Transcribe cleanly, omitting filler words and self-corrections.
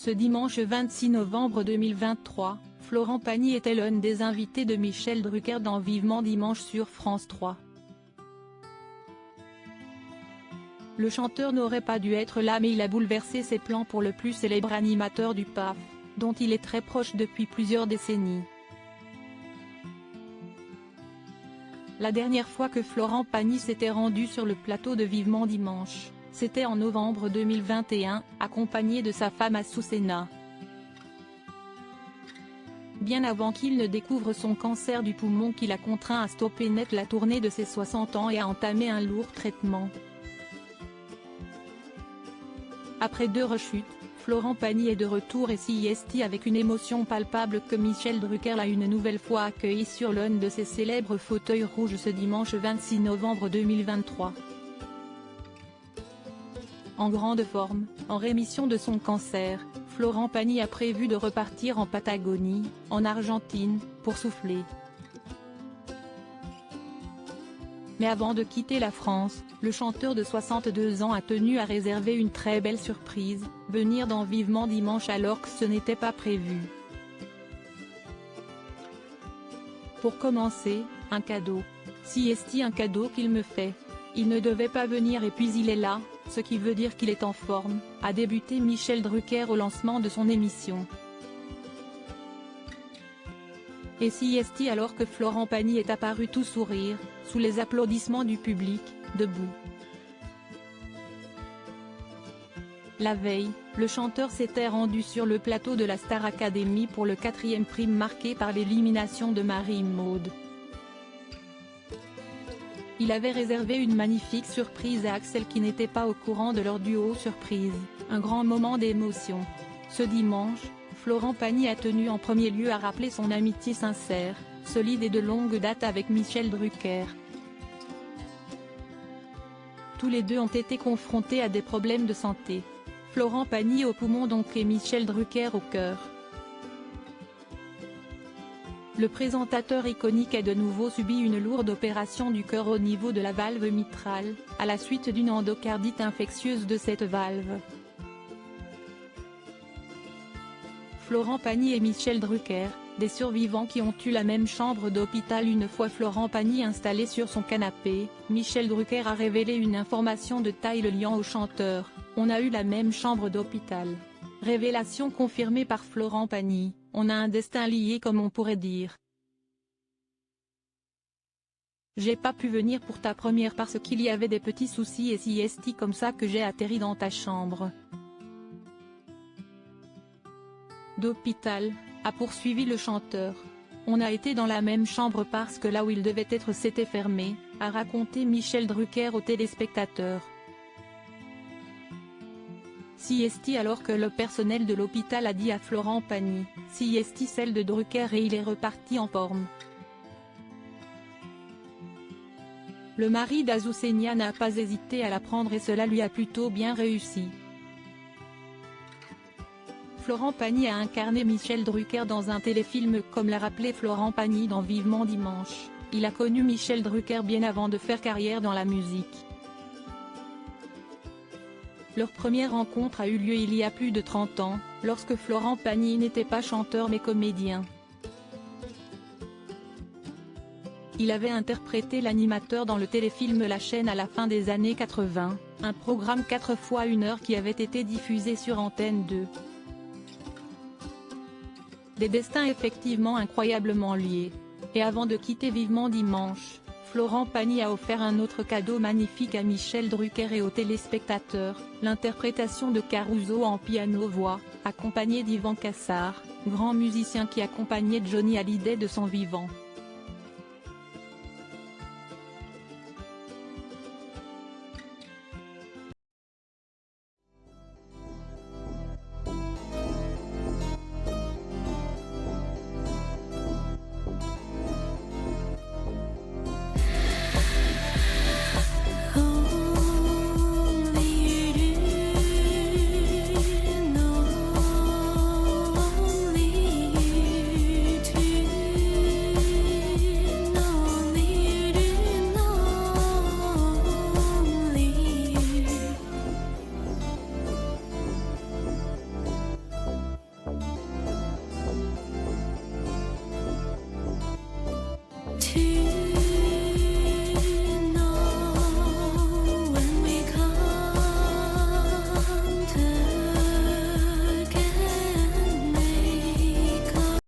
Ce dimanche 26 novembre 2023, Florent Pagny était l'un des invités de Michel Drucker dans Vivement Dimanche sur France 3. Le chanteur n'aurait pas dû être là, mais il a bouleversé ses plans pour le plus célèbre animateur du PAF, dont il est très proche depuis plusieurs décennies. La dernière fois que Florent Pagny s'était rendu sur le plateau de Vivement Dimanche, c'était en novembre 2021, accompagné de sa femme Azucena. Bien avant qu'il ne découvre son cancer du poumon qui l'a contraint à stopper net la tournée de ses 60 ans et à entamer un lourd traitement. Après 2 rechutes, Florent Pagny est de retour et s'y est avec une émotion palpable que Michel Drucker l'a une nouvelle fois accueilli sur l'un de ses célèbres fauteuils rouges ce dimanche 26 novembre 2023. En grande forme, en rémission de son cancer, Florent Pagny a prévu de repartir en Patagonie, en Argentine, pour souffler. Mais avant de quitter la France, le chanteur de 62 ans a tenu à réserver une très belle surprise, venir dans Vivement Dimanche alors que ce n'était pas prévu. Pour commencer, un cadeau. Si est-il un cadeau qu'il me fait. Il ne devait pas venir et puis il est là, ce qui veut dire qu'il est en forme, a débuté Michel Drucker au lancement de son émission. Et si est-il alors que Florent Pagny est apparu tout sourire, sous les applaudissements du public, debout. La veille, le chanteur s'était rendu sur le plateau de la Star Academy pour le 4e prix marqué par l'élimination de Marie-Maude. Il avait réservé une magnifique surprise à Axel qui n'était pas au courant de leur duo surprise, un grand moment d'émotion. Ce dimanche, Florent Pagny a tenu en premier lieu à rappeler son amitié sincère, solide et de longue date avec Michel Drucker. Tous les deux ont été confrontés à des problèmes de santé. Florent Pagny au poumon donc et Michel Drucker au cœur. Le présentateur iconique a de nouveau subi une lourde opération du cœur au niveau de la valve mitrale, à la suite d'une endocardite infectieuse de cette valve. Florent Pagny et Michel Drucker, des survivants qui ont eu la même chambre d'hôpital. Une fois Florent Pagny installé sur son canapé, Michel Drucker a révélé une information de taille le liant au chanteur: on a eu la même chambre d'hôpital. Révélation confirmée par Florent Pagny: on a un destin lié comme on pourrait dire. J'ai pas pu venir pour ta première parce qu'il y avait des petits soucis et si est comme ça que j'ai atterri dans ta chambre d'hôpital, a poursuivi le chanteur. On a été dans la même chambre parce que là où il devait être s'était fermé, a raconté Michel Drucker aux téléspectateurs. Si est alors que le personnel de l'hôpital a dit à Florent Pagny, si est celle de Drucker et il est reparti en forme. Le mari d'Azucena n'a pas hésité à la prendre et cela lui a plutôt bien réussi. Florent Pagny a incarné Michel Drucker dans un téléfilm comme l'a rappelé Florent Pagny dans Vivement Dimanche. Il a connu Michel Drucker bien avant de faire carrière dans la musique. Leur première rencontre a eu lieu il y a plus de 30 ans, lorsque Florent Pagny n'était pas chanteur mais comédien. Il avait interprété l'animateur dans le téléfilm La Chaîne à la fin des années 80, un programme 4 fois 1 heure qui avait été diffusé sur Antenne 2. Des destins effectivement incroyablement liés. Et avant de quitter Vivement Dimanche, Florent Pagny a offert un autre cadeau magnifique à Michel Drucker et aux téléspectateurs, l'interprétation de Caruso en piano-voix, accompagné d'Yvan Cassar, grand musicien qui accompagnait Johnny Hallyday de son vivant. to